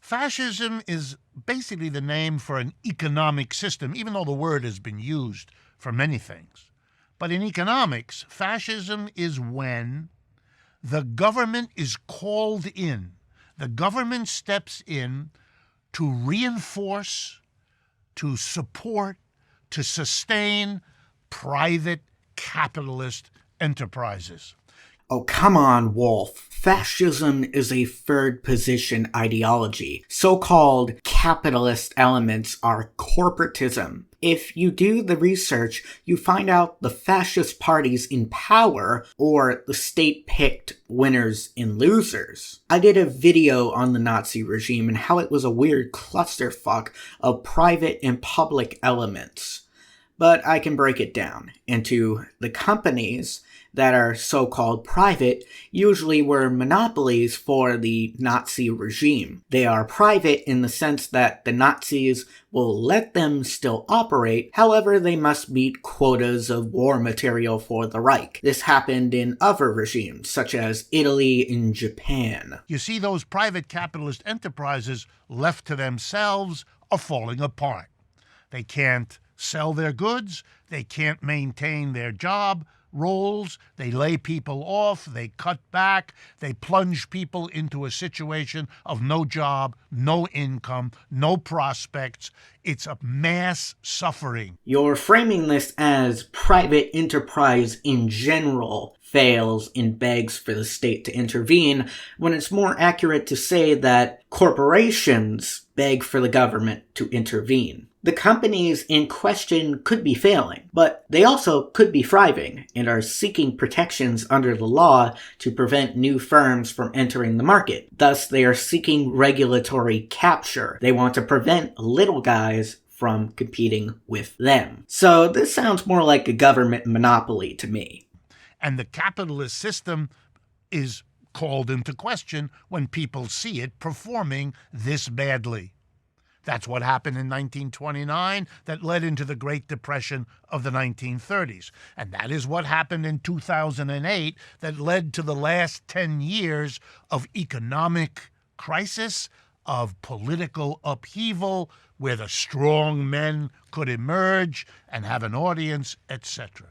Fascism is basically the name for an economic system, even though the word has been used for many things. But in economics, fascism is when the government is called in. The government steps in to reinforce, to support, to sustain private capitalist enterprises. Oh, come on, Wolff. Fascism is a third-position ideology. So-called capitalist elements are corporatism. If you do the research, you find out the fascist parties in power, or the state-picked winners and losers. I did a video on the Nazi regime and how it was a weird clusterfuck of private and public elements. But I can break it down into the companies that are so-called private usually were monopolies for the Nazi regime. They are private in the sense that the Nazis will let them still operate, however they must meet quotas of war material for the Reich. This happened in other regimes, such as Italy and Japan. You see, those private capitalist enterprises left to themselves are falling apart. They can't sell their goods, they can't maintain their job roles, they lay people off, they cut back, they plunge people into a situation of no job, no income, no prospects. It's a mass suffering. You're framing this as private enterprise in general fails and begs for the state to intervene, when it's more accurate to say that corporations beg for the government to intervene. The companies in question could be failing, but they also could be thriving and are seeking protections under the law to prevent new firms from entering the market. Thus, they are seeking regulatory capture. They want to prevent little guys from competing with them. So this sounds more like a government monopoly to me. And the capitalist system is called into question when people see it performing this badly. That's what happened in 1929 that led into the Great Depression of the 1930s. And that is what happened in 2008 that led to the last 10 years of economic crisis, of political upheaval, where the strong men could emerge and have an audience, etc.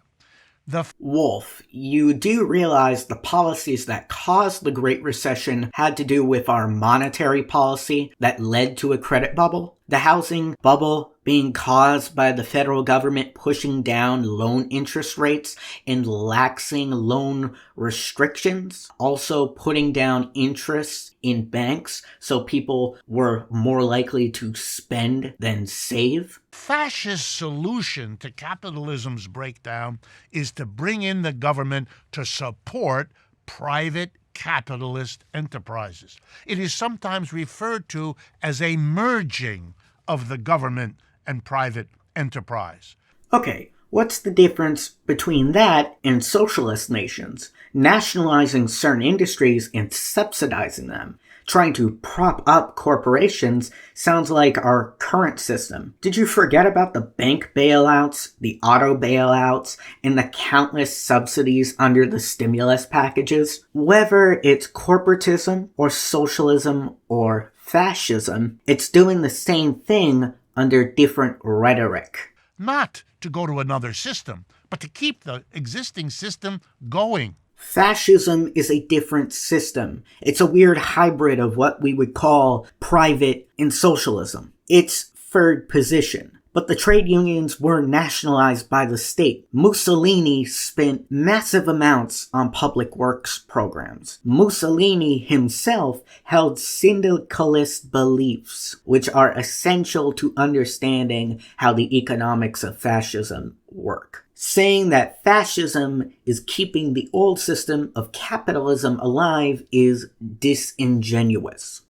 Wolff, you do realize the policies that caused the Great Recession had to do with our monetary policy that led to a credit bubble? The housing bubble being caused by the federal government pushing down loan interest rates and laxing loan restrictions, also putting down interest in banks so people were more likely to spend than save. Fascist solution to capitalism's breakdown is to bring in the government to support private capitalist enterprises. It is sometimes referred to as a merging of the government and private enterprise. Okay, what's the difference between that and socialist nations, nationalizing certain industries and subsidizing them? Trying to prop up corporations sounds like our current system. Did you forget about the bank bailouts, the auto bailouts, and the countless subsidies under the stimulus packages? Whether it's corporatism or socialism or fascism, it's doing the same thing under different rhetoric. Not to go to another system, but to keep the existing system going. Fascism is a different system. It's a weird hybrid of what we would call private and socialism. It's third position. But the trade unions were nationalized by the state. Mussolini spent massive amounts on public works programs. Mussolini himself held syndicalist beliefs, which are essential to understanding how the economics of fascism work. Saying that fascism is keeping the old system of capitalism alive is disingenuous.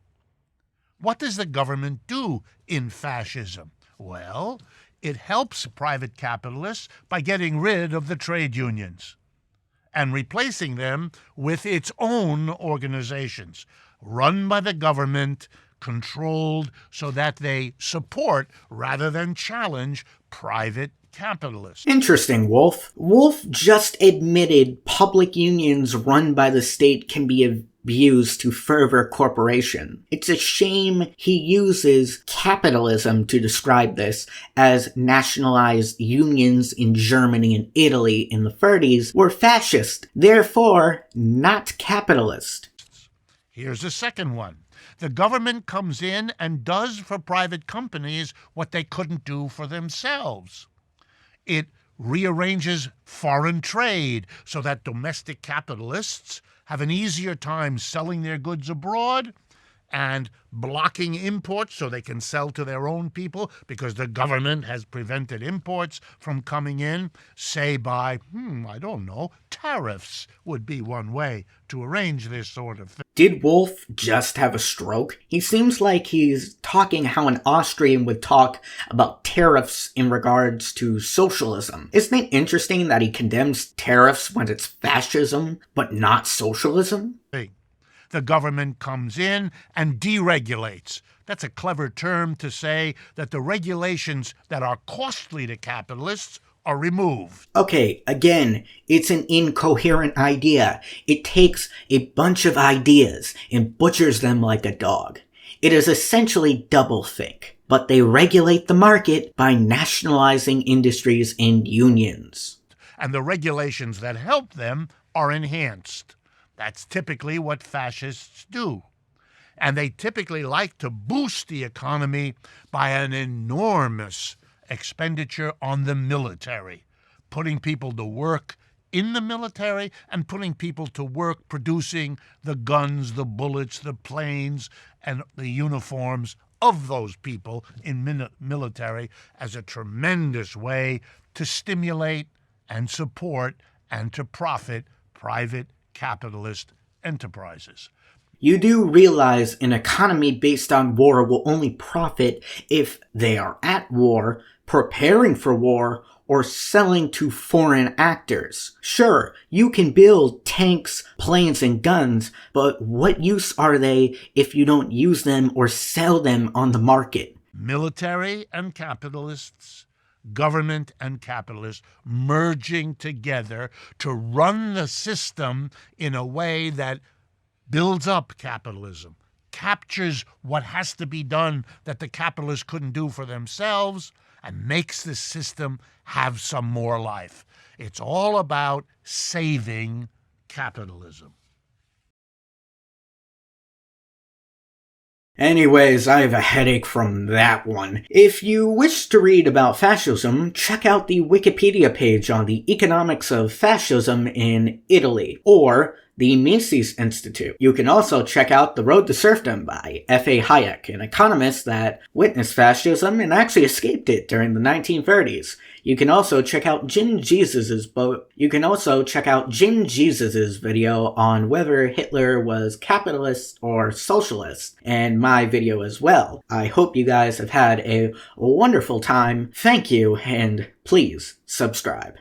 What does the government do in fascism? Well, it helps private capitalists by getting rid of the trade unions and replacing them with its own organizations, run by the government, controlled so that they support rather than challenge private capitalists. Interesting, Wolff. Wolff just admitted public unions run by the state can be be used to further corporation. It's a shame he uses capitalism to describe this, as nationalized unions in Germany and Italy in the 30s were fascist, therefore not capitalist. Here's a second one. The government comes in and does for private companies what they couldn't do for themselves. It rearranges foreign trade so that domestic capitalists have an easier time selling their goods abroad and blocking imports so they can sell to their own people because the government has prevented imports from coming in, say by, I don't know, tariffs would be one way to arrange this sort of thing. Did Wolff just have a stroke? He seems like he's talking how an Austrian would talk about tariffs in regards to socialism. Isn't it interesting that he condemns tariffs when it's fascism, but not socialism? The government comes in and deregulates. That's a clever term to say that the regulations that are costly to capitalists are removed. Okay, again, it's an incoherent idea. It takes a bunch of ideas and butchers them like a dog. It is essentially doublethink, but they regulate the market by nationalizing industries and unions. And the regulations that help them are enhanced. That's typically what fascists do. And they typically like to boost the economy by an enormous expenditure on the military, putting people to work in the military and putting people to work producing the guns, the bullets, the planes, and the uniforms of those people in military as a tremendous way to stimulate and support and to profit private capitalist enterprises. You do realize an economy based on war will only profit if they are at war, preparing for war, or selling to foreign actors. Sure, you can build tanks, planes, and guns, but what use are they if you don't use them or sell them on the market? Military and capitalists, government and capitalists merging together to run the system in a way that builds up capitalism, captures what has to be done that the capitalists couldn't do for themselves, and makes the system have some more life. It's all about saving capitalism. Anyways, I have a headache from that one. If you wish to read about fascism, check out the Wikipedia page on the economics of fascism in Italy, or the Mises Institute. You can also check out The Road to Serfdom by F.A. Hayek, an economist that witnessed fascism and actually escaped it during the 1930s. You can also check out Jim Jesus's video on whether Hitler was capitalist or socialist, and my video as well. I hope you guys have had a wonderful time. Thank you, and please subscribe.